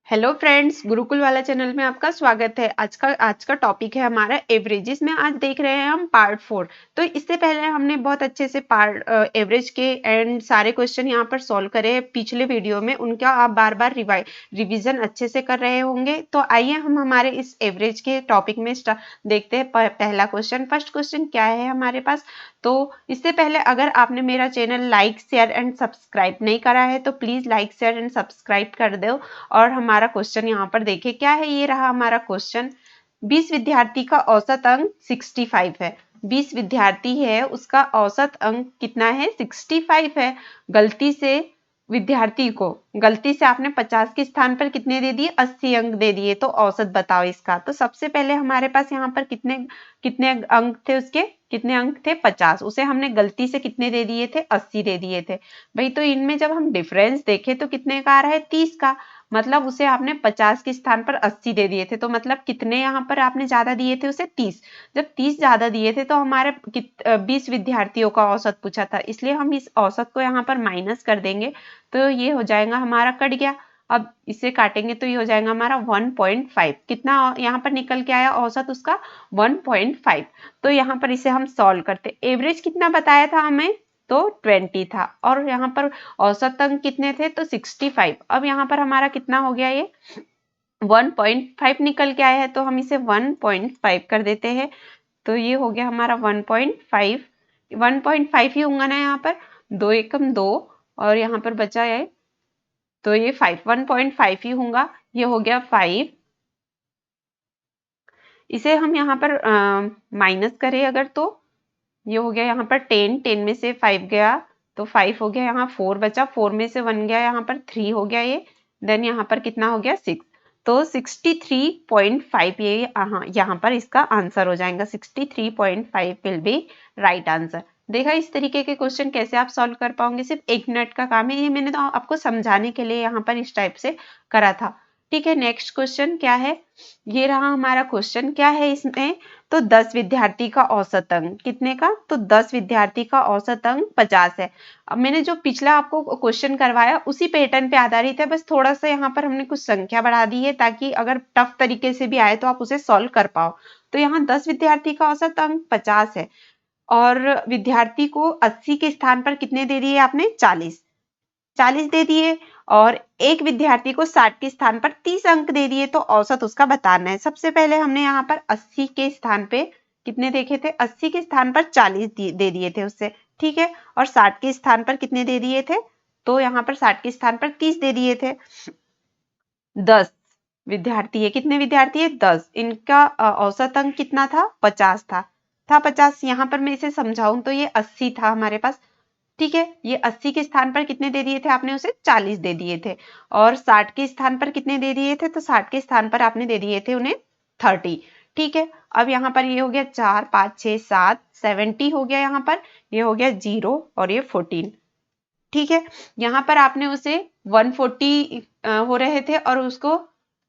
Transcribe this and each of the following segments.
Hello friends, Gurukul वाला channel में आपका स्वागत है। आज का टॉपिक है हमारा एवरेज, जिसमें आज देख रहे हैं हम पार्ट 4। तो इससे पहले हमने बहुत अच्छे से एवरेज के एंड सारे क्वेश्चन यहाँ पर सॉल्व करे हैं पिछले वीडियो में। उनका आप बार बार रिवीजन अच्छे से कर रहे होंगे। तो आइए हम हमारे इस एवरेज के टॉपिक में देखते हैं पहला क्वेश्चन। फर्स्ट क्वेश्चन क्या है हमारे पास। तो इससे पहले अगर आपने मेरा channel like share and subscribe नहीं करा है तो please like share and subscribe कर दो। और हमारा क्वेश्चन यहाँ पर देखिए क्या है। ये रहा हमारा क्वेश्चन। 20 विद्यार्थी का औसत अंक 65 है। 20 विद्यार्थी है, उसका औसत अंक कितना है? 65 है। गलती से आपने 50 के स्थान पर कितने दे दिए? 80 अंक दे दिए। तो औसत बताओ इसका। तो सबसे पहले हमारे पास यहाँ पर कितने कितने अंक थे? उसके कितने अंक थे? 50। उसे हमने गलती से कितने दे दिए थे? 80 दे दिए थे भाई। तो इनमें जब हम डिफरेंस देखें तो कितने का आ रहा है? 30 का। मतलब उसे आपने 50 के स्थान पर 80 दे दिए थे। तो मतलब कितने यहाँ पर आपने ज्यादा दिए थे? उसे 30। जब 30 ज्यादा दिए थे तो हमारे 20 विद्यार्थियों का औसत पूछा था, इसलिए हम इस औसत को यहाँ पर माइनस कर देंगे। तो ये हो जाएगा हमारा, कट गया। अब इसे काटेंगे तो ये हो जाएगा हमारा 1.5। कितना यहाँ पर निकल के आया औसत उसका? 1.5। तो यहाँ पर इसे हम सॉल्व करते। एवरेज कितना बताया था हमें? तो 20 था। और यहाँ पर औसत अंक कितने थे? तो 65। अब यहाँ पर हमारा कितना हो गया? ये 1.5 निकल के आया है। तो हम इसे 1.5 कर देते हैं। तो ये हो गया हमारा 1.5। 1.5 ही होगा ना यहाँ पर। 2 एकम 2 और यहाँ पर बचा है तो ये 5। 1.5 ही होगा। ये हो गया 5। इसे हम यहाँ पर माइनस करें अगर, तो ये हो गया यहाँ पर 10। 10 में से 5 गया तो 5 हो गया। यहाँ 4 बचा, 4 में से 1 गया, यहाँ पर 3 हो गया ये। देन यहाँ पर कितना हो गया? 6। तो 63.5 ये यहाँ पर इसका आंसर हो जाएगा। 63.5 विल बी राइट आंसर। देखा इस तरीके के क्वेश्चन कैसे आप सॉल्व कर पाओगे? सिर्फ 1 मिनट का काम है। ये मैंने तो आपको समझाने के लिए यहाँ पर इस टाइप से करा था। ठीक है, नेक्स्ट क्वेश्चन क्या है? ये रहा हमारा क्वेश्चन। क्या है इसमें? तो 10 विद्यार्थी का औसत अंक कितने का? तो 10 विद्यार्थी का औसत अंक 50 है। अब मैंने जो पिछला आपको क्वेश्चन करवाया उसी पैटर्न पे आधारित है, बस थोड़ा सा यहाँ पर हमने कुछ संख्या बढ़ा दी है ताकि अगर टफ तरीके से भी आए तो आप उसे सॉल्व कर पाओ। तो यहाँ 10 विद्यार्थी का औसत अंक 50 है और विद्यार्थी को 80 के स्थान पर कितने दे दिए आपने? 40। 40 दे दिए। और एक विद्यार्थी को 60 के स्थान पर 30 अंक दे दिए। तो औसत उसका बताना है। सबसे पहले हमने यहाँ पर 80 के स्थान पे कितने देखे थे? 80 के स्थान पर 40 दे दिए थे उससे। ठीक है। और 60 के स्थान पर कितने दे दिए थे? तो यहाँ पर 60 के स्थान पर 30 दे दिए थे। 10 विद्यार्थी है। कितने विद्यार्थी है? 10। इनका औसत अंक कितना था? 50 था 50। यहाँ पर मैं इसे समझाऊं तो ये 80 था हमारे पास। ठीक है। ये 80 के स्थान पर कितने दे दिए थे आपने? उसे 40 दे दिए थे। और 60 के स्थान पर कितने दे दिए थे? तो 60 के स्थान पर आपने दे दिए थे उन्हें 30। ठीक है। अब यहाँ पर ये हो गया 4 5 6 7 70 हो गया। यहाँ पर ये हो गया 0 और ये 14। ठीक है। यहाँ पर आपने उसे 140 हो रहे थे और उसको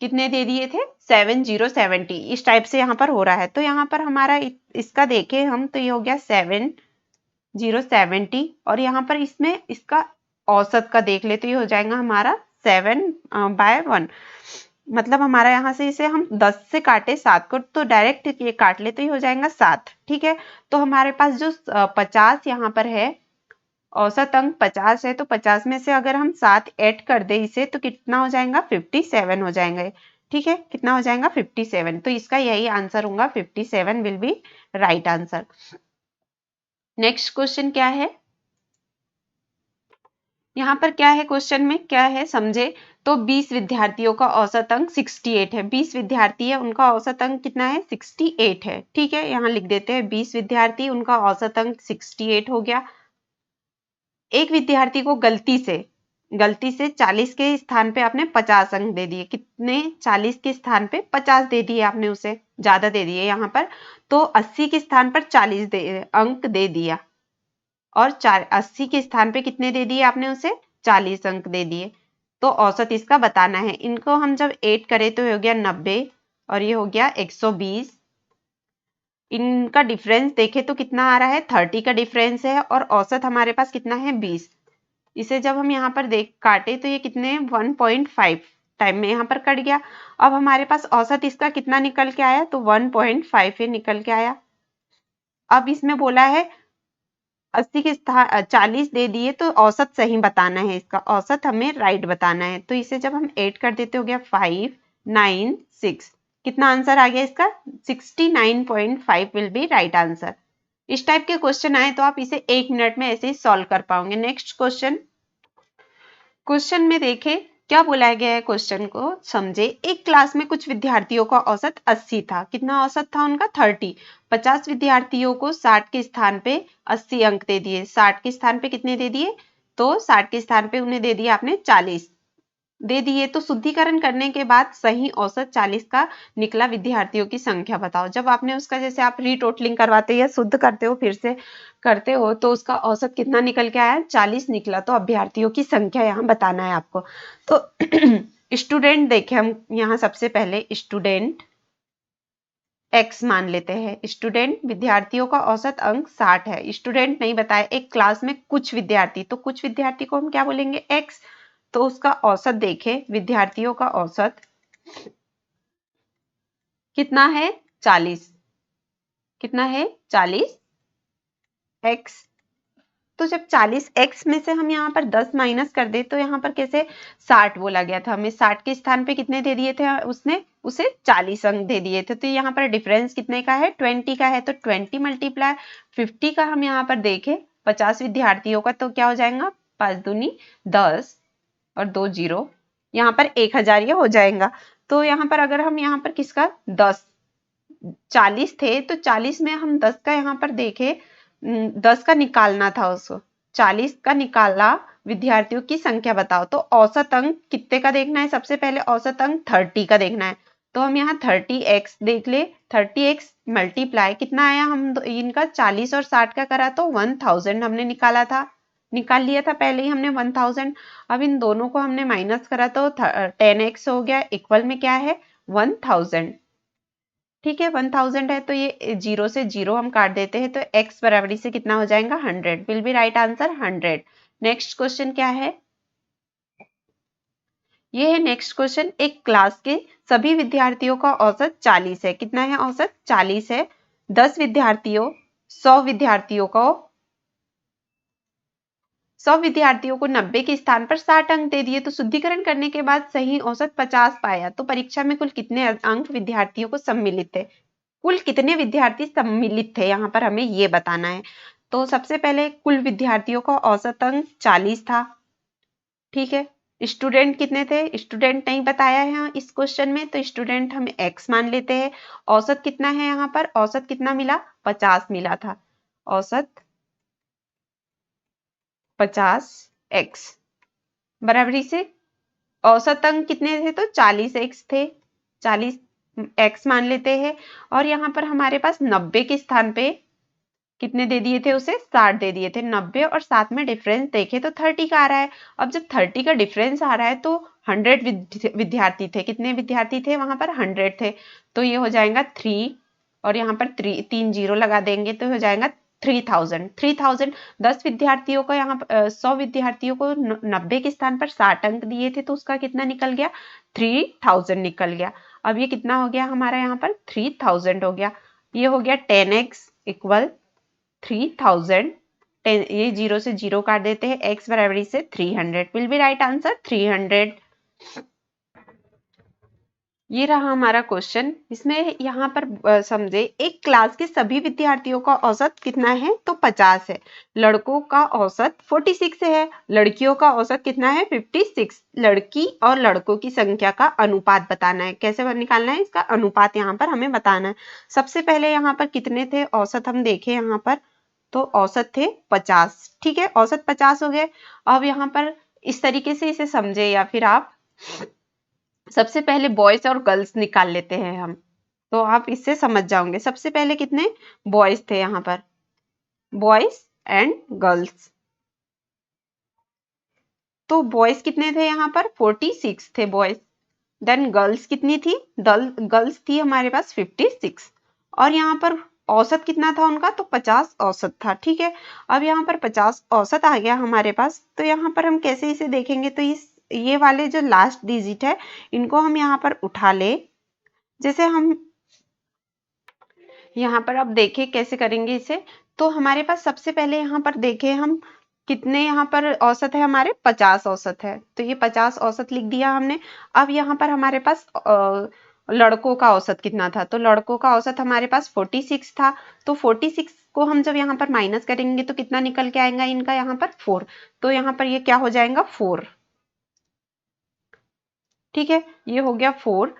कितने दे दिए थे? 7070। इस टाइप से यहाँ पर हो रहा है। तो यहाँ पर हमारा इसका देखें हम तो ये हो गया 7070। और यहाँ पर इसमें इसका औसत का देख ले तो ये हो जाएगा हमारा 7/1। मतलब हमारा यहाँ से इसे हम 10 से काटे 7 को तो डायरेक्ट ये काट ले तो ये हो जाएगा 7। ठीक है। तो हमारे पास जो 50 यहाँ पर है, औसत अंक 50 है। तो 50 में से अगर हम 7 ऐड कर दे इसे तो कितना हो जाएगा? 57 हो जाएंगे। ठीक है। कितना हो जाएगा? 57। तो इसका यही आंसर होगा। 57 will be right answer. Next question क्या है? यहाँ पर क्या है क्वेश्चन में? क्या है समझे। तो 20 विद्यार्थियों का औसत अंक 68 है। 20 विद्यार्थी है, उनका औसत अंक कितना है? 68 है। ठीक है। यहाँ लिख देते हैं 20 विद्यार्थी, उनका औसत अंक 68 हो गया। एक विद्यार्थी को गलती से 40 के स्थान पे आपने 50 अंक दे दिए। कितने? 40 के स्थान पे 50 दे दिए आपने, उसे ज्यादा दे दिए यहाँ पर। तो 80 के स्थान पर 40 अंक दे दिया। और 80 के स्थान पे कितने दे दिए आपने उसे? 40 अंक दे दिए। तो औसत इसका बताना है। इनको हम जब ऐड करें तो हो गया 90 और ये हो गया 120। इनका डिफरेंस देखें तो कितना आ रहा है? 30 का डिफरेंस है। और औसत हमारे पास कितना है? 20। इसे जब हम यहाँ पर देख काटे तो ये कितने? 1.5। टाइम में यहाँ पर कट गया। अब हमारे पास औसत इसका कितना निकल के आया, तो 1.5 निकल के आया। अब इसमें बोला है 80 के स्थान 40 दे दिए, तो औसत सही बताना है, इसका औसत हमें राइट बताना है। तो इसे जब हम ऐड कर देते हो गया 5 9 6, कितना आंसर आ गया इसका, 69.5 विल बी राइट आंसर। इस टाइप के क्वेश्चन आए तो आप इसे 1 मिनट में ऐसे ही सॉल्व कर पाओगे। नेक्स्ट क्वेश्चन, क्वेश्चन में देखें क्या बोला गया है, क्वेश्चन को समझे। एक क्लास में कुछ विद्यार्थियों का औसत 80 था। कितना औसत था उनका, 30। 50 विद्यार्थियों को 60 के स्थान पे 80 अंक दे दिए। 60 के स्थान पे कितने दे दिए, तो 60 के स्थान पे उन्हें दे दिया आपने 40 दे दिए। तो शुद्धिकरण करने के बाद सही औसत 40 का निकला विद्यार्थियों की संख्या बताओ। जब आपने उसका जैसे आप रीटोटलिंग करवाते हो या शुद्ध करते हो, फिर से करते हो, तो उसका औसत कितना निकल के आया, 40 निकला। तो अभ्यर्थियों की संख्या यहाँ बताना है आपको। तो स्टूडेंट देखे हम यहाँ सबसे पहले स्टूडेंट x मान लेते हैं। स्टूडेंट विद्यार्थियों का औसत अंक 60 है। स्टूडेंट नहीं बताया, एक क्लास में कुछ विद्यार्थी, तो कुछ विद्यार्थी को हम क्या बोलेंगे, x। तो उसका औसत देखें, विद्यार्थियों का औसत कितना है, 40। कितना है, 40 x। तो जब 40 x में से हम यहाँ पर 10 माइनस कर दे, तो यहाँ पर कैसे 60 बोला गया था हमें, 60 के स्थान पे कितने दे दिए थे उसने, उसे 40 अंक दे दिए थे। तो यहाँ पर डिफरेंस कितने का है, 20 का है। तो 20 मल्टीप्लाई 50 का हम यहाँ पर देखें 50 विद्यार्थियों का, तो क्या हो जाएगा, 5 दूनी 10 और 2 जीरो, यहाँ पर 1000 ये हो जाएगा। तो यहाँ पर अगर हम यहाँ पर किसका 40 थे, तो 40 में हम 10 का यहाँ पर देखें, 10 का निकालना था उसको, 40 का निकाला, विद्यार्थियों की संख्या बताओ। तो औसत अंक कितने का देखना है, सबसे पहले औसत अंक 30 का देखना है। तो हम यहाँ 30x देख ले, 30x मल्टीप्लाई कितना आया, हम इनका 40 और 60 का करा तो 1000 हमने निकाला था, निकाल लिया था पहले ही हमने 1000। अब इन दोनों को हमने माइनस करा तो 10x हो गया, इक्वल में क्या है 1000। ठीक है, 1000 है, तो ये 0 से 0 हम काट देते हैं, तो x बराबरी से कितना हो जाएगा, 100 will be right answer 100। Next question क्या है, ये है नेक्स्ट क्वेश्चन। एक क्लास के सभी विद्यार्थियों का औसत 40 है। कितना है औसत, 40 है। 10 विद्यार्थियों 100 विद्यार्थियों को 100 विद्यार्थियों को 90 के स्थान पर 60 अंक दे दिए। तो शुद्धिकरण करने के बाद सही औसत 50 पाया। तो परीक्षा में कुल कितने अंक विद्यार्थियों को सम्मिलित थे, कुल कितने विद्यार्थी सम्मिलित थे, यहाँ पर हमें ये बताना है। तो सबसे पहले कुल विद्यार्थियों का औसत अंक 40 था। ठीक है, स्टूडेंट कितने थे, स्टूडेंट नहीं बताया है यहाँ इस क्वेश्चन में, तो स्टूडेंट हम x मान लेते हैं। औसत कितना है, यहाँ पर औसत कितना मिला, 50 मिला था। औसत 50x बराबरी से औसत अंक कितने थे, तो 40x थे, 40x मान लेते हैं। और यहाँ पर हमारे पास 90 के स्थान पे कितने दे दिए थे, उसे 60 दे दिए थे। 90 और 7 में डिफरेंस देखे तो 30 का आ रहा है। अब जब 30 का डिफरेंस आ रहा है तो 100 विद्यार्थी थे, कितने विद्यार्थी थे वहां पर, 100 थे। तो ये हो जाएगा 3 और यहाँ पर 3 जीरो लगा देंगे तो हो जाएगा 3000। 10 विद्यार्थियों को यहाँ 100 विद्यार्थियों को 90 के स्थान पर 60 अंक दिए थे, तो उसका कितना निकल गया, 3000 निकल गया। अब ये कितना हो गया हमारा, यहाँ पर 3000 हो गया। ये हो गया 10x इक्वल 3000। ये 0 से 0 काट देते हैं, x बराबरी से 300 विल बी राइट आंसर 300। ये रहा हमारा क्वेश्चन। इसमें यहाँ पर समझे, एक क्लास के सभी विद्यार्थियों का औसत कितना है, तो 50 है। लड़कों का औसत 46 है, लड़कियों का औसत कितना है, 56। लड़की और लड़कों की संख्या का अनुपात बताना है। कैसे निकालना है, इसका अनुपात यहाँ पर हमें बताना है। सबसे पहले यहाँ पर कितने थे औसत, हम देखें यहाँ पर, तो औसत थे 50। ठीक है, औसत 50 हो गए। अब यहाँ पर इस तरीके से इसे समझे, या फिर आप सबसे पहले बॉयज और गर्ल्स निकाल लेते हैं हम, तो आप इससे समझ जाओगे। सबसे पहले कितने बॉयज थे यहाँ पर, बॉयज एंड गर्ल्स, तो बॉयज कितने थे यहाँ पर, 46 थे बॉयज। देन गर्ल्स कितनी थी, गर्ल्स थी हमारे पास 56। और यहाँ पर औसत कितना था उनका, तो 50 औसत था। ठीक है, अब यहाँ पर 50 औसत आ गया हमारे पास। तो यहाँ पर हम कैसे इसे देखेंगे, तो इस ये वाले जो लास्ट डिजिट है इनको हम यहाँ पर उठा ले। जैसे हम यहाँ पर अब देखें कैसे करेंगे इसे, तो हमारे पास सबसे पहले यहाँ पर देखें हम कितने यहाँ पर औसत है, हमारे 50 औसत है, तो ये 50 औसत लिख दिया हमने। अब यहाँ पर हमारे पास लड़कों का औसत कितना था, तो लड़कों का औसत हमारे पास 46 था। तो 46 को हम जब यहाँ पर माइनस करेंगे तो कितना निकल के आएगा इनका, यहाँ पर 4। तो यहाँ पर ये क्या हो जाएगा 4। ठीक है, ये हो गया 4।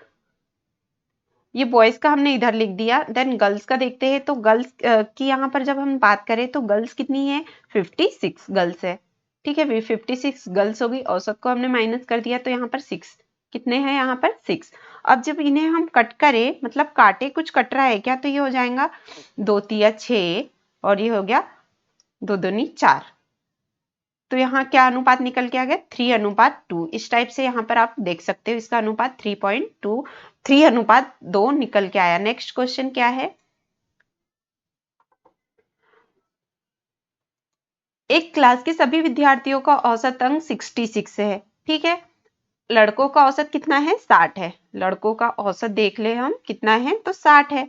ये बॉयज का हमने इधर लिख दिया। देन गर्ल्स का देखते हैं, तो गर्ल्स की यहाँ पर जब हम बात करें तो गर्ल्स कितनी है, 56 गर्ल्स है। ठीक है, 56 गर्ल्स होगी, औसत को हमने माइनस कर दिया तो यहाँ पर 6 कितने हैं, यहाँ पर 6। अब जब इन्हें हम कट करें, मतलब काटे, कुछ कट रहा है क्या, तो ये हो जाएगा 2 तिया 6 और ये हो गया 2 दूनी 4। तो यहाँ क्या अनुपात निकल के आ गया, 3:2। इस टाइप से यहाँ पर आप देख सकते हो इसका अनुपात 3.2, 3:2 निकल के आया। नेक्स्ट क्वेश्चन क्या है, एक क्लास के सभी विद्यार्थियों का औसत अंक 66 है। ठीक है, लड़कों का औसत कितना है, 60 है। लड़कों का औसत देख ले हम कितना है, तो 60 है।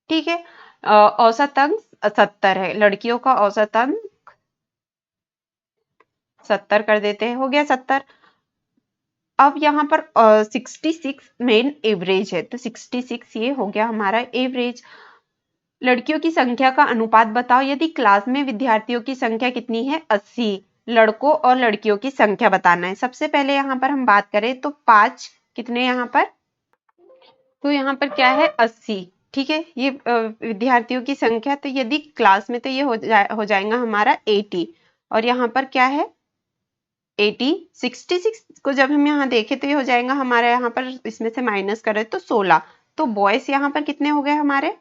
ठीक है, औसत अंक 70 है। लड़कियों का औसत अंक 70 कर देते हैं, हो गया 70। अब यहाँ पर 66 मेन एवरेज है, तो 66 ये हो गया हमारा एवरेज। लड़कियों की संख्या का अनुपात बताओ, यदि क्लास में विद्यार्थियों की संख्या कितनी है, 80। लड़कों और लड़कियों की संख्या बताना है। सबसे पहले यहाँ पर हम बात करें तो 5 कितने यहाँ पर, तो यहाँ पर क्या है 80। ठीक है, ये विद्यार्थियों की संख्या, तो यदि क्लास में तो ये हो जाएगा हमारा 80। और यहाँ पर क्या है 80। 66 को जब हम यहाँ देखें तो ये हो जाएगा हमारे यहाँ पर, इसमें से माइनस करें तो 16। तो बॉयज यहाँ पर कितने हो गए हमारे,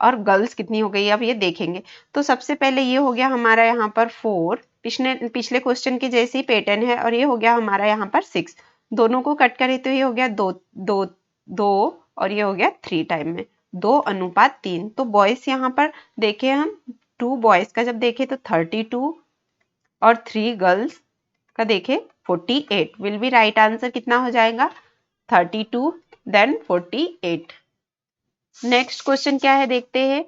और गर्ल्स कितनी हो गई, अब ये देखेंगे। तो सबसे पहले ये हो गया हमारा यहाँ पर 4, पिछले क्वेश्चन के जैसे ही पैटर्न है, और ये हो गया हमारा यहाँ पर 6। दोनों को कट करें तो ये हो गया 2 2 2 और ये हो गया 3 टाइम में 2:3। तो बॉयज यहाँ पर देखे हम, 2 बॉयज का जब देखे तो 32 और 3 गर्ल्स का देखे 48। विल बी राइट आंसर कितना हो जाएगा, 32 देन 48। नेक्स्ट क्वेश्चन क्या है देखते हैं,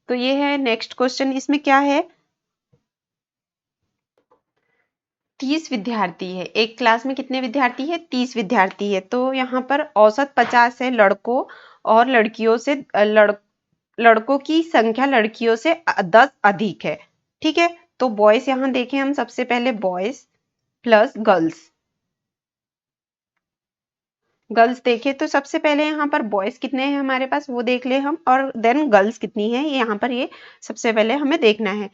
तो ये है नेक्स्ट क्वेश्चन। इसमें क्या है, 30 विद्यार्थी है। एक क्लास में कितने विद्यार्थी है, 30 विद्यार्थी है। तो यहाँ पर औसत 50 है लड़कों और लड़कियों से, लड़कों की संख्या लड़कियों से 10 अधिक है। ठीक है, तो बॉयज यहाँ देखें हम, सबसे पहले बॉयज प्लस गर्ल्स, गर्ल्स देखे तो सबसे पहले यहाँ पर बॉयज कितने हैं हमारे पास वो देख ले हम, और देन गर्ल्स कितनी है यहाँ पर, ये सबसे पहले हमें देखना है।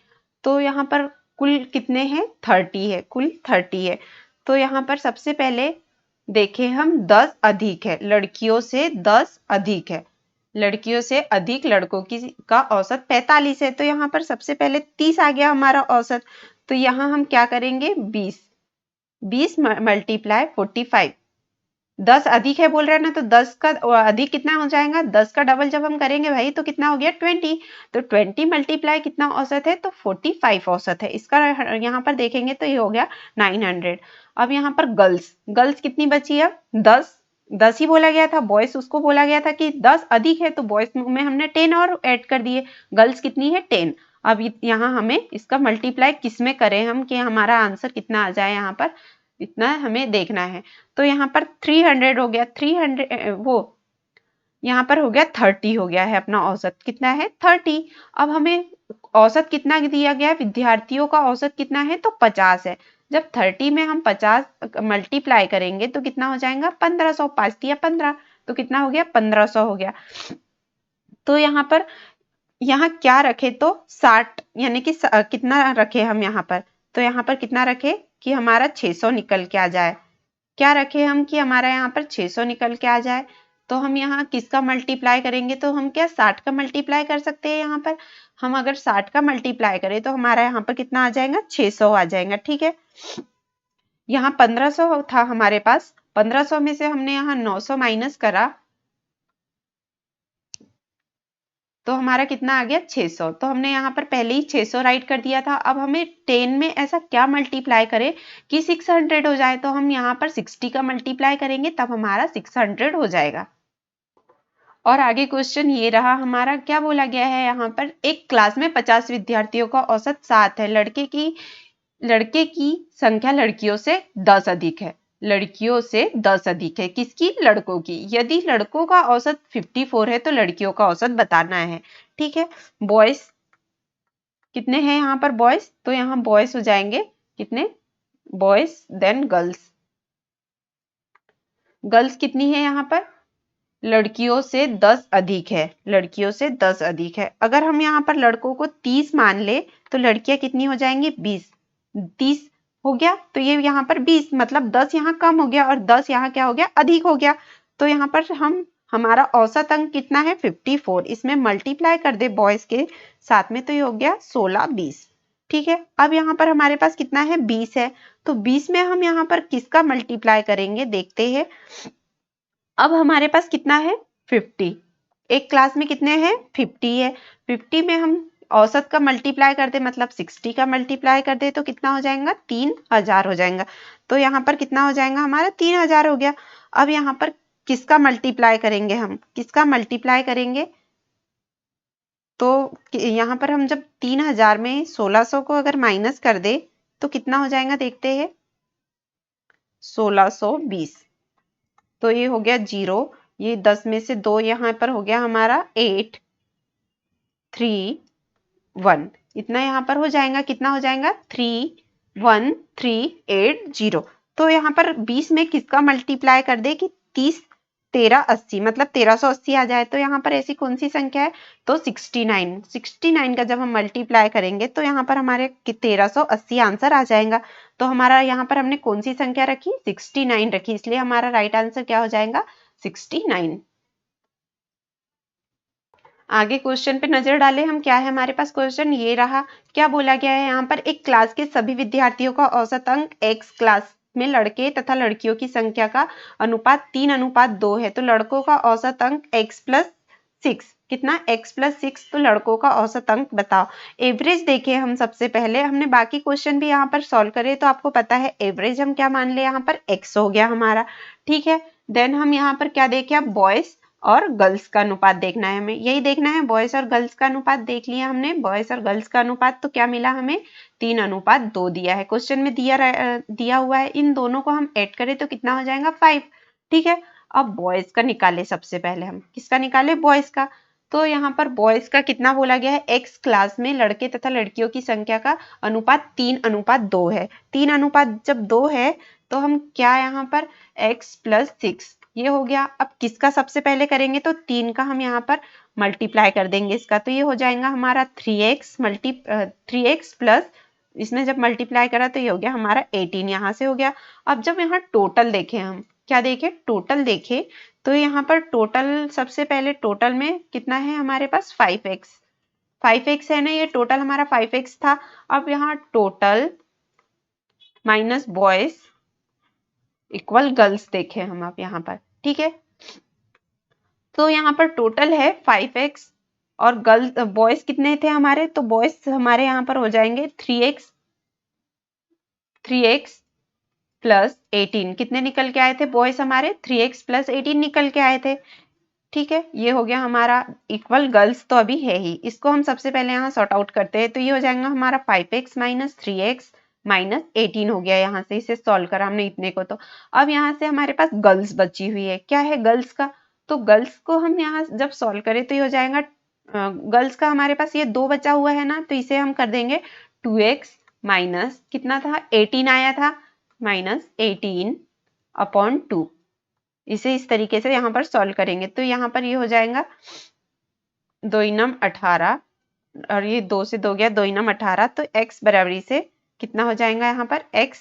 तो यहाँ पर कुल कितने हैं, 30 है, कुल 30 है। तो यहाँ पर सबसे पहले देखें हम 10 अधिक है, लड़कियों से 10 अधिक है। लड़कियों से अधिक लड़कों की का औसत 45 है। तो यहाँ पर सबसे पहले 30 आ गया हमारा औसत। तो यहाँ हम क्या करेंगे, 20 मल्टीप्लाई 45, 10 अधिक है बोल रहे हैं ना, तो 10 का अधिक कितना हो जाएगा, 10 का डबल जब हम करेंगे भाई तो कितना हो गया 20। तो 20 मल्टीप्लाई कितना औसत है, तो 45 औसत है इसका। यहाँ पर देखेंगे तो ये हो गया 900। अब यहाँ पर गर्ल्स, गर्ल्स कितनी बची है, 10 ही बोला गया था। बॉयज उसको बोला गया था कि 10 अधिक है, तो बॉयज में हमने 10 और ऐड कर दिए। गर्ल्स कितनी है 10। अब यहाँ हमें इसका मल्टीप्लाई किस में करें हम, कि हमारा आंसर कितना आ जाए, यहाँ पर इतना हमें देखना है। तो यहाँ पर 300 हो गया, 300 वो यहाँ पर हो गया 30 हो गया है अपना औसत, कितना है 30। अब हमें औसत कितना दिया गया है, विद्यार्थियों का औसत कितना है, तो 50 है। जब 30 में हम 50 मल्टीप्लाई करेंगे तो कितना हो जाएगा 1500, 5 या 15, तो कितना हो गया 1500 हो गया। तो यहाँ पर यहाँ क्या रखे, तो 60, यानी कि कितना रखे हम यहाँ पर, तो यहाँ पर कितना रखे कि हमारा 600 निकल के आ जाए। क्या रखे हम कि हमारा यहाँ पर 600 निकल के आ जाए। तो हम यहाँ किसका मल्टीप्लाई करेंगे, तो हम क्या 60 का मल्टीप्लाई कर सकते हैं। यहाँ पर हम अगर 60 का मल्टीप्लाई करें तो हमारा यहाँ पर कितना आ जाएगा, 600 आ जाएगा। ठीक है, यहाँ 1500 था हमारे पास, 1500 में से हमने यहाँ 900 माइनस करा तो हमारा कितना आ गया 600। तो हमने यहाँ पर पहले ही 600 राइट कर दिया था। अब हमें 10 में ऐसा क्या मल्टीप्लाई करें कि 600 हो जाए, तो हम यहाँ पर 60 का मल्टीप्लाई करेंगे तब हमारा 600 हो जाएगा। और आगे क्वेश्चन ये रहा हमारा, क्या बोला गया है यहाँ पर, एक क्लास में 50 विद्यार्थियों का औसत 7 है, लड़के की संख्या लड़कियों से 10 अधिक है। लड़कियों से 10 अधिक है, किसकी? लड़कों की। यदि लड़कों का औसत 54 है तो लड़कियों का औसत बताना है। ठीक है, बॉयज कितने हैं यहाँ पर? बॉयज, तो यहाँ बॉयज हो जाएंगे कितने? Boys, then girls. गर्ल्स कितनी है यहाँ पर? लड़कियों से 10 अधिक है, लड़कियों से 10 अधिक है। अगर हम यहाँ पर लड़कों को 30 मान ले तो लड़कियां कितनी हो जाएंगी? 20। 30 हो गया तो ये यहाँ पर 20, मतलब 10 यहाँ कम हो गया और 10 यहाँ क्या हो गया? अधिक हो गया। तो यहाँ पर हमारा औसत अंक कितना है? 54। इसमें मल्टीप्लाई कर दे बॉयज के साथ में तो ये हो गया 16, 20। ठीक है, अब यहाँ पर हमारे पास कितना है? 20 है। तो 20 में हम यहाँ पर किसका मल्टीप्लाई करेंगे देखते हैं। अब हमारे पास कितना है? 50। एक क्लास में कितने हैं? 50 है। 50 में हम औसत का मल्टीप्लाई कर दे, मतलब 60 का मल्टीप्लाई कर दे तो कितना हो जाएगा? 3000 हो जाएगा। तो यहाँ पर कितना हो जाएगा हमारा? 3000 हो गया। अब यहाँ पर किसका मल्टीप्लाई करेंगे? हम किसका मल्टीप्लाई करेंगे? तो यहाँ पर हम जब 3000 में 1600 को अगर माइनस कर दे तो कितना हो जाएगा देखते हैं। 1620। तो ये हो गया 0, ये 10 में से 2 यहाँ पर हो गया हमारा 8, 3, 1। इतना यहाँ पर हो जाएगा, कितना हो जाएगा? 3, 1, 3, 8, 0। तो यहाँ पर 20 में किसका मल्टीप्लाई कर दे कि 30, 13, 80, मतलब 1380 आ जाए। तो यहाँ पर ऐसी कौन सी संख्या है? तो 69। 69 का जब हम मल्टीप्लाई करेंगे तो यहाँ पर हमारे 1380 आंसर आ जाएगा। तो हमारा यहाँ पर हमने कौन सी संख्या रखी? 69 रखी, इसलिए हमारा राइट आंसर क्या हो जाएगा? 69। आगे क्वेश्चन पे नजर डालें हम, क्या है हमारे पास क्वेश्चन ये रहा। क्या बोला गया है यहाँ पर, एक क्लास के सभी विद्यार्थियों का औसत अंक x, क्लास में लड़के तथा लड़कियों की संख्या का अनुपात 3:2 है, तो लड़कों का औसत अंक x + 6। कितना? x + 6। तो लड़कों का औसत अंक बताओ। एवरेज देखे हम, सबसे पहले हमने बाकी क्वेश्चन भी यहाँ पर सॉल्व करे तो आपको पता है एवरेज हम क्या मान ले, यहाँ पर x हो गया हमारा। ठीक है, देन हम यहाँ पर क्या देखे? अब बॉयज और गर्ल्स का अनुपात देखना है हमें, यही देखना है। बॉयज और गर्ल्स का अनुपात देख लिया हमने, बॉयज और गर्ल्स का अनुपात, तो क्या मिला हमें? 3:2 दिया है, क्वेश्चन में दिया हुआ है। इन दोनों को हम ऐड करें तो कितना हो जाएगा? 5। ठीक है, अब बॉयज का निकाले, सबसे पहले हम किसका निकाले? बॉयज का। तो यहाँ पर बॉयज का कितना बोला गया है? x क्लास में लड़के तथा लड़कियों की संख्या का अनुपात 3:2 है। 3:2 जब 2 है तो हम क्या यहाँ पर x + 6 ये हो गया। अब किसका सबसे पहले करेंगे? तो 3 का हम यहाँ पर मल्टीप्लाई कर देंगे इसका, तो ये हो जाएगा हमारा 3x प्लस इसमें जब मल्टीप्लाई करा तो ये हो गया हमारा 18, यहाँ से हो गया। अब जब यहाँ टोटल देखें, हम क्या देखें? टोटल देखें तो यहाँ पर टोटल, सबसे पहले टोटल में कितना है हमारे पास? 5x है ना, ये टोटल हमारा 5x था। अब यहाँ total minus boys equal girls देखें हम अब यहाँ पर। ठीक है, तो यहाँ पर टोटल है 5x और गर्ल्स बॉयज कितने थे हमारे? तो बॉयज हमारे यहाँ पर हो जाएंगे 3x प्लस 18। कितने निकल के आए थे बॉयज हमारे? 3x प्लस 18 निकल के आए थे। ठीक है, ये हो गया हमारा इक्वल गर्ल्स तो अभी है ही, इसको हम सबसे पहले यहाँ सॉर्ट आउट करते हैं। तो ये हो जाएगा हमारा 5x माइनस 3x माइनस 18 हो गया, यहाँ से इसे सॉल्व करा हमने इतने को। तो अब यहाँ से हमारे पास गर्ल्स बची हुई है, क्या है गर्ल्स का? तो गर्ल्स को हम यहाँ जब सॉल्व करें तो ये हो जाएगा गर्ल्स का हमारे पास ये 2 बचा हुआ है ना, तो इसे हम कर देंगे 2x माइनस कितना था? 18 आया था, माइनस 18/2। इसे इस तरीके से यहाँ पर सॉल्व करेंगे तो यहाँ पर ये हो जाएगा 2×18 और ये 2 से 2 गया, 2×18। तो x बराबरी से कितना हो जाएगा यहाँ पर? x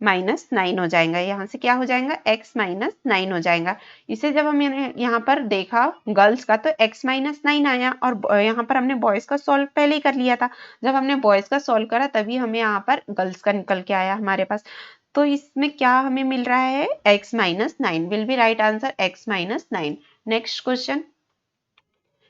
माइनस 9 हो जाएगा, यहाँ से क्या हो जाएगा? x माइनस 9 हो जाएगा। इसे जब हम यहाँ पर देखा गर्ल्स का तो x माइनस 9 आया और यहाँ पर हमने बॉयज का सॉल्व पहले ही कर लिया था। जब हमने बॉयज का सॉल्व करा तभी हमें यहाँ पर गर्ल्स का निकल के आया हमारे पास। तो इसमें क्या हमें मिल रहा है? x minus 9 will be right answer, x minus 9। Next question,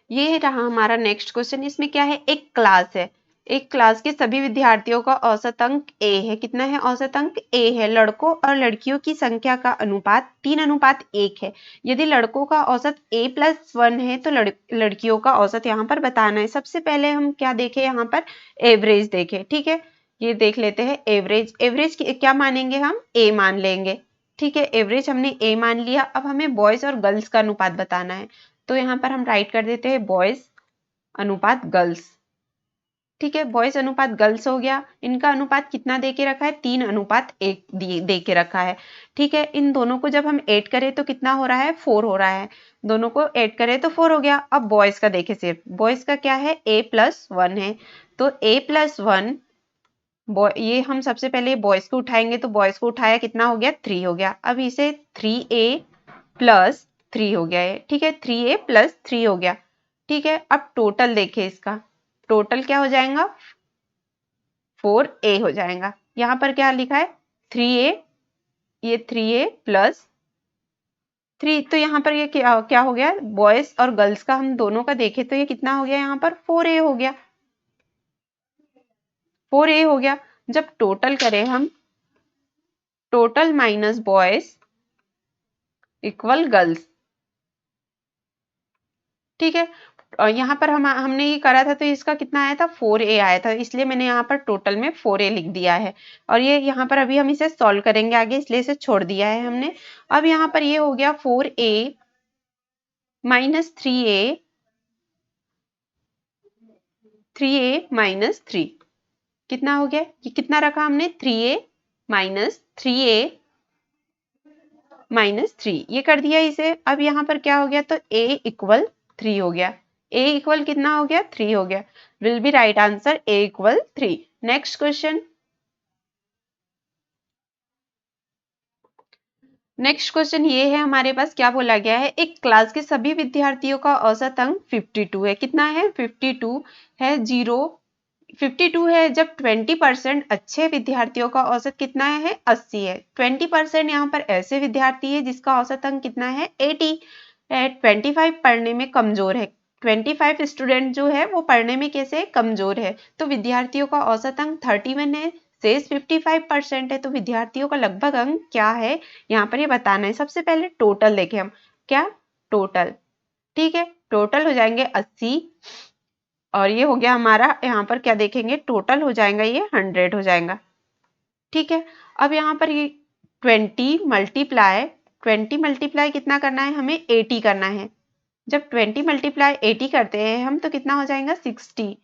ये रहा हमारा नेक्स्ट क्वेश्चन। इसमें क्या है, एक क्लास है, एक क्लास के सभी विद्यार्थियों का औसत अंक ए है। कितना है, औसत अंक ए है। लड़कों और लड़कियों की संख्या का अनुपात 3:1 है। यदि लड़कों का औसत a+1 है तो लड़कियों का औसत यहाँ पर बताना है। सबसे पहले हम क्या देखें, यहाँ पर एवरेज देखें। ठीक है, ये देख लेते हैं एवरेज। एवरेज क्या मानेंगे हम, ए मान लेंगे। ठीक है, एवरेज हमने ए मान लिया। अब हमें बॉयज और गर्ल्स का अनुपात बताना है, तो यहाँ पर हम राइट कर देते हैं बॉयज अनुपात गर्ल्स। ठीक है, बॉयज अनुपात गर्ल्स हो गया। इनका अनुपात कितना दे के रखा है, 3:1 दे के रखा है। ठीक है, इन दोनों को जब हम ऐड करें तो कितना हो रहा है, 4 हो रहा है। दोनों को ऐड करें तो 4 हो गया। अब बॉयज का देखें, सिर्फ बॉयज का क्या है, a+1 है। तो a+1, ये हम सबसे पहले बॉयज को उठाएंगे, तो बॉयज को उठाया, कितना हो गया, 3 हो गया। अब इसे 3a+3 हो गया है। ठीक है, 3a+3 हो गया। ठीक है, अब टोटल देखें, इसका टोटल क्या हो जाएगा, 4a हो जाएगा। यहाँ पर क्या लिखा है, 3a, ये 3a+3, तो यहाँ पर ये क्या हो गया, बॉयज और गर्ल्स का हम दोनों का देखें तो ये कितना हो गया, यहाँ पर 4a हो गया। 4a हो गया। जब टोटल करें हम, total minus boys equal girls. ठीक है, और यहाँ पर हमने ये करा था तो इसका कितना आया था, 4a आया था, इसलिए मैंने यहाँ पर टोटल में 4a लिख दिया है। और ये यहाँ पर अभी हम इसे सॉल्व करेंगे आगे, इसलिए इसे छोड़ दिया है हमने। अब यहाँ पर ये हो गया 4a माइनस 3a, 3a-3, कितना हो गया, ये कितना रखा हमने, 3a-3, ये कर दिया इसे। अब यहाँ पर क्या हो गया, तो a इक्वल 3 हो गया। a इक्वल कितना हो गया, 3 हो गया। Will be right answer a equal 3। Next question. Next question ये है हमारे पास, क्या बोला गया है, एक क्लास के सभी विद्यार्थियों का औसत अंक 52 है। कितना है, 52 है। 52 है। जब 20% अच्छे विद्यार्थियों का औसत कितना है, 80 है। 20% यहाँ पर ऐसे विद्यार्थी है जिसका औसत अंक कितना है, 80 है। 25 पढ़ने में कमजोर है। 25 स्टूडेंट जो है वो पढ़ने में कैसे कमजोर है, तो विद्यार्थियों का औसत अंक 31 है, शेष 55% है। तो विद्यार्थियों का लगभग अंक क्या है, यहाँ पर ये बताना है। सबसे पहले टोटल देखें हम, क्या टोटल, ठीक है, टोटल हो जाएंगे 80, और ये हो गया हमारा, यहाँ पर क्या देखेंगे, टोटल हो जाएगा ये 100 हो जाएगा। ठीक है, अब यहाँ पर ये 20 मल्टीप्लाई कितना करना है, हमें 80 करना है। जब 20 मल्टीप्लाई 80 करते हैं हम तो कितना हो जाएगा, 60।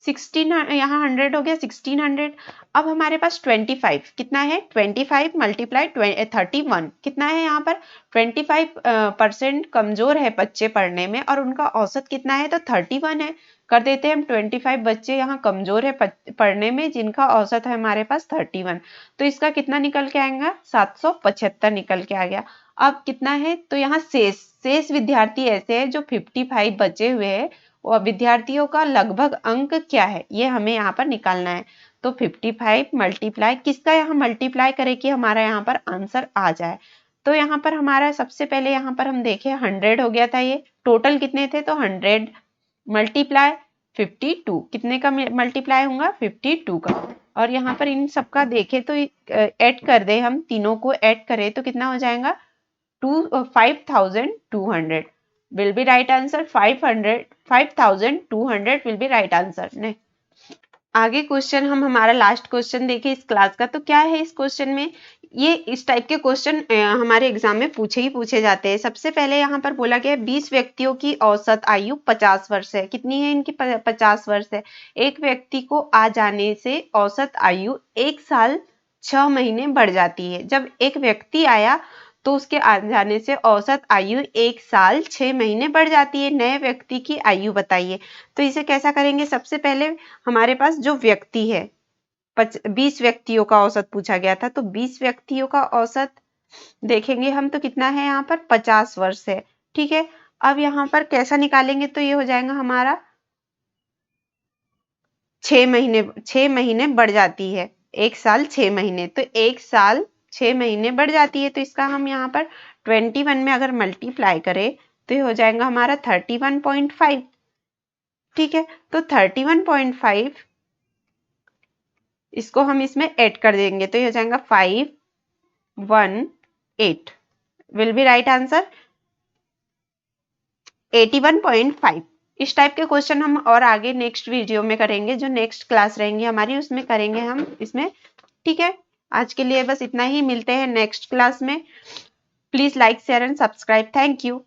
16 यहाँ 100 हो गया, 1600। अब हमारे पास 25 कितना है, 25 मल्टीप्लाई 31 कितना है, यहाँ पर 25% कमजोर है बच्चे पढ़ने में, और उनका औसत कितना है, तो 31 है। कर देते हैं हम, 25 बच्चे यहाँ कमजोर है पढ़ने में, जिनका औसत है हमारे पास 31। तो इसका कितना निकल के आएगा, 775 निकल के आ गया। अब कितना है, तो यहाँ शेष विद्यार्थी ऐसे है जो 55 बचे हुए हैं, और विद्यार्थियों का लगभग अंक क्या है, ये हमें यहाँ पर निकालना है। तो 55 मल्टीप्लाई किसका, यहाँ मल्टीप्लाई करें कि हमारा यहाँ पर आंसर आ जाए। तो यहाँ पर हमारा सबसे पहले यहाँ पर हम देखें 100 हो गया था, ये टोटल कितने थे, तो 100 मल्टीप्लाई 52, कितने का मल्टीप्लाई होगा, 52 का। और यहाँ पर इन सबका देखें तो ऐड कर दे, हम तीनों को ऐड करें तो कितना हो जाएगा, 5200 will be right answer। 5200 will be right answer। ने आगे क्वेश्चन, हम हमारा लास्ट क्वेश्चन देखें इस क्लास का, तो क्या है इस क्वेश्चन में, ये इस टाइप के क्वेश्चन हमारे एग्जाम में पूछे जाते हैं। सबसे पहले यहाँ पर बोला गया 20 व्यक्तियों की औसत आयु 50 वर्ष है। कितनी है इनकी, 50 वर्ष है। एक व्यक्ति को आ जाने से औसत आयु 1 साल 6 महीने बढ़ जाती है। जब एक व्यक्ति आया तो उसके आ जाने से औसत आयु 1 साल 6 महीने बढ़ जाती है। नए व्यक्ति की आयु बताइए। तो इसे कैसा करेंगे, सबसे पहले हमारे पास जो व्यक्ति है, 20 व्यक्तियों का औसत पूछा गया था, तो 20 व्यक्तियों का औसत देखेंगे हम तो कितना है, यहाँ पर 50 वर्ष है। ठीक है, अब यहाँ पर कैसा निकालेंगे, तो ये हो जाएगा हमारा 6 महीने बढ़ जाती है, 1 साल 6 महीने, तो 1 साल 6 महीने बढ़ जाती है। तो इसका हम यहाँ पर 21 में अगर मल्टीप्लाई करें तो ये हो जाएगा हमारा 31.5। ठीक है, तो 31.5 इसको हम इसमें ऐड कर देंगे तो ये हो जाएगा 518 विल बी राइट आंसर 81.5। इस टाइप के क्वेश्चन हम और आगे नेक्स्ट वीडियो में करेंगे, जो नेक्स्ट क्लास रहेंगी हमारी उसमें करेंगे हम इसमें। ठीक है, आज के लिए बस इतना ही, मिलते हैं नेक्स्ट क्लास में। Please like share and subscribe. Thank you.